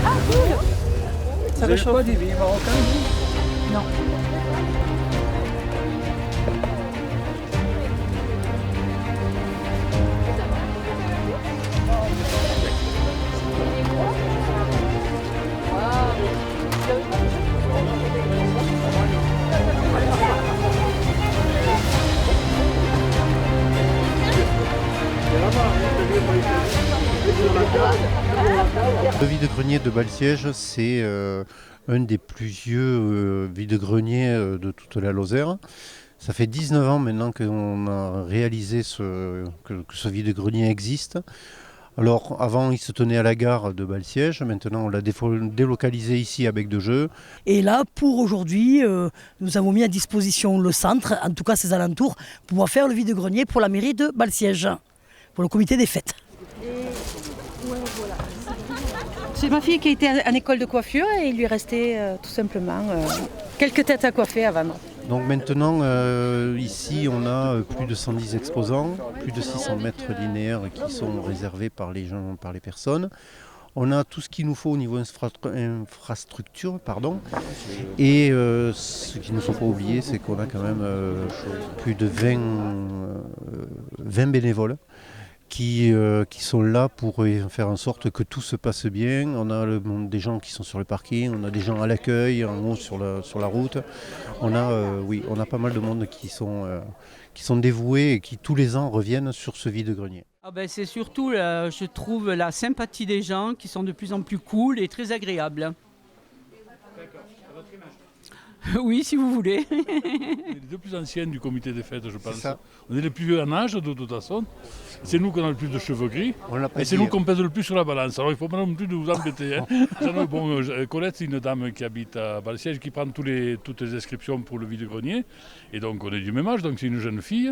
Ah cool. Ça réchauffe. Pas des vins marocains, vous? Non. Le vide-grenier de Balsiège, c'est un des plus vieux vide-greniers de toute la Lozère. Ça fait 19 ans maintenant qu'on a réalisé que ce vide-grenier existe. Alors avant, il se tenait à la gare de Balsiège. Maintenant, on l'a délocalisé ici à Bec-de-Jeu. Et là, pour aujourd'hui, nous avons mis à disposition le centre, en tout cas ses alentours, pour pouvoir faire le vide-grenier pour la mairie de Balsiège, pour le comité des fêtes. C'est ma fille qui a été en école de coiffure et il lui restait tout simplement quelques têtes à coiffer à vendre. Donc maintenant, ici, on a plus de 110 exposants, plus de 600 mètres linéaires qui sont réservés par les gens, par les personnes. On a tout ce qu'il nous faut au niveau infrastructure, Et ce qu'il ne faut pas oublier, c'est qu'on a quand même plus de 20 bénévoles qui sont là pour faire en sorte que tout se passe bien. On a des gens qui sont sur le parking, on a des gens à l'accueil, en haut sur la route. On a pas mal de monde qui sont dévoués et qui tous les ans reviennent sur ce vide-grenier. C'est surtout, je trouve, la sympathie des gens qui sont de plus en plus cool et très agréables. D'accord. À votre image. Oui, si vous voulez. On est les deux plus anciennes du comité des fêtes, je pense. C'est ça. On est les plus vieux en âge, de toute façon. C'est nous qui avons le plus de cheveux gris. Et c'est dit. nous qu'on pèse le plus sur la balance. Alors il ne faut pas non plus de vous embêter. Colette, c'est une dame qui habite à Balsiège, qui prend toutes les inscriptions pour le vide-grenier. Et donc on est du même âge, donc c'est une jeune fille.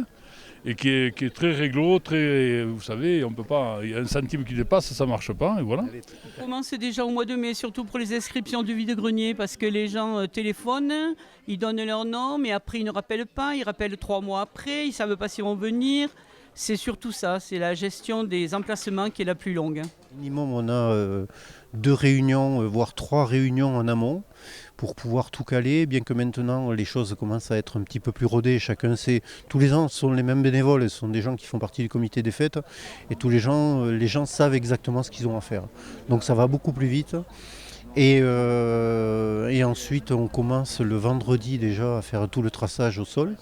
Et qui est très réglo, vous savez, on peut pas, il y a un centime qui dépasse, ça marche pas, et voilà. On commence déjà au mois de mai, surtout pour les inscriptions du vide-grenier, parce que les gens téléphonent, ils donnent leur nom, mais après ils ne rappellent pas, ils rappellent 3 mois après, ils ne savent pas s'ils vont venir. C'est surtout ça, c'est la gestion des emplacements qui est la plus longue. Minimum, on a 2 réunions, voire 3 réunions en amont pour pouvoir tout caler, bien que maintenant les choses commencent à être un petit peu plus rodées. Chacun sait, tous les ans ce sont les mêmes bénévoles, ce sont des gens qui font partie du comité des fêtes et tous les gens savent exactement ce qu'ils ont à faire. Donc ça va beaucoup plus vite. Et ensuite on commence le vendredi déjà à faire tout le traçage au sol.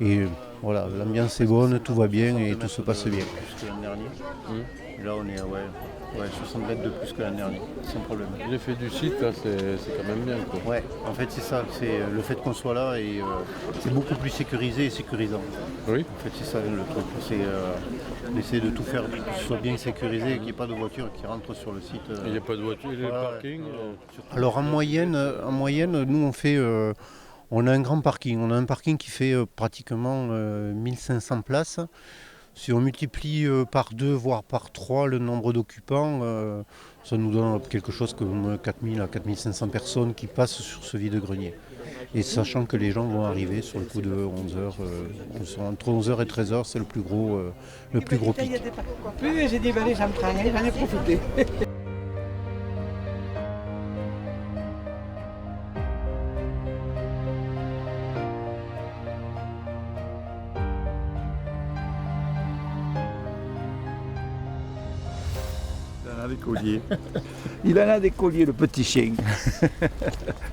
Et voilà, l'ambiance est bonne, tout va bien et tout se passe bien. Plus que l'an dernier. Là on est 60 mètres de plus que l'an dernier, sans problème. L'effet du site, là, c'est quand même bien, quoi. Ouais, en fait c'est ça, c'est le fait qu'on soit là et c'est beaucoup plus sécurisé et sécurisant. Oui. En fait c'est ça le truc, c'est d'essayer de tout faire pour que ce soit bien sécurisé et qu'il n'y ait pas de voitures qui rentrent sur le site. Il n'y a pas de voiture, il y a le parking. Alors en moyenne, nous on a un grand parking. On a un parking qui fait pratiquement 1500 places. Si on multiplie par 2, voire par 3 le nombre d'occupants, ça nous donne quelque chose comme 4000 à 4500 personnes qui passent sur ce vide-grenier. Et sachant que les gens vont arriver sur le coup de 11h, entre 11h et 13h, c'est le plus gros pic. Plus j'ai dit, j'en prends, j'en ai profité. Des colliers. Il en a des colliers, le petit chien.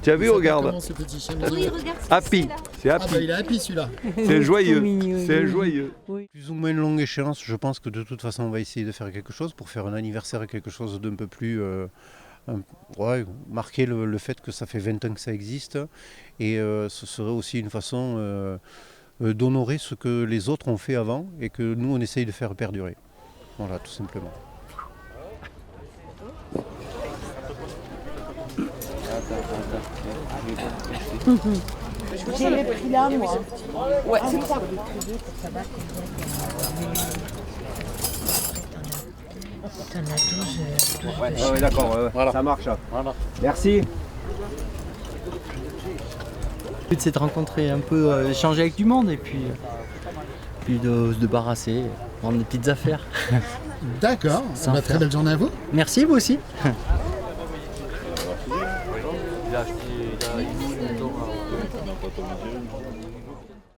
Tu as vu, regarde. Comment ce petit chien? Oui, regarde. Happy, c'est Ah Happy. bah il est happy celui-là. C'est joyeux. C'est joyeux. Plus ou moins une longue échéance, je pense que de toute façon on va essayer de faire quelque chose pour faire un anniversaire, quelque chose d'un peu plus... marquer le fait que ça fait 20 ans que ça existe. Et ce serait aussi une façon d'honorer ce que les autres ont fait avant et que nous on essaye de faire perdurer. Voilà, tout simplement. J'ai les prix là, moi. Ouais, c'est ça. T'en as 12. Oui, d'accord, voilà. Ça marche. Voilà. Merci. Le but c'est de rencontrer un peu, échanger avec du monde et puis de se débarrasser, prendre des petites affaires. D'accord. Sans Très faire. belle journée à vous. Merci, vous aussi. Il a acheté, il a une maison à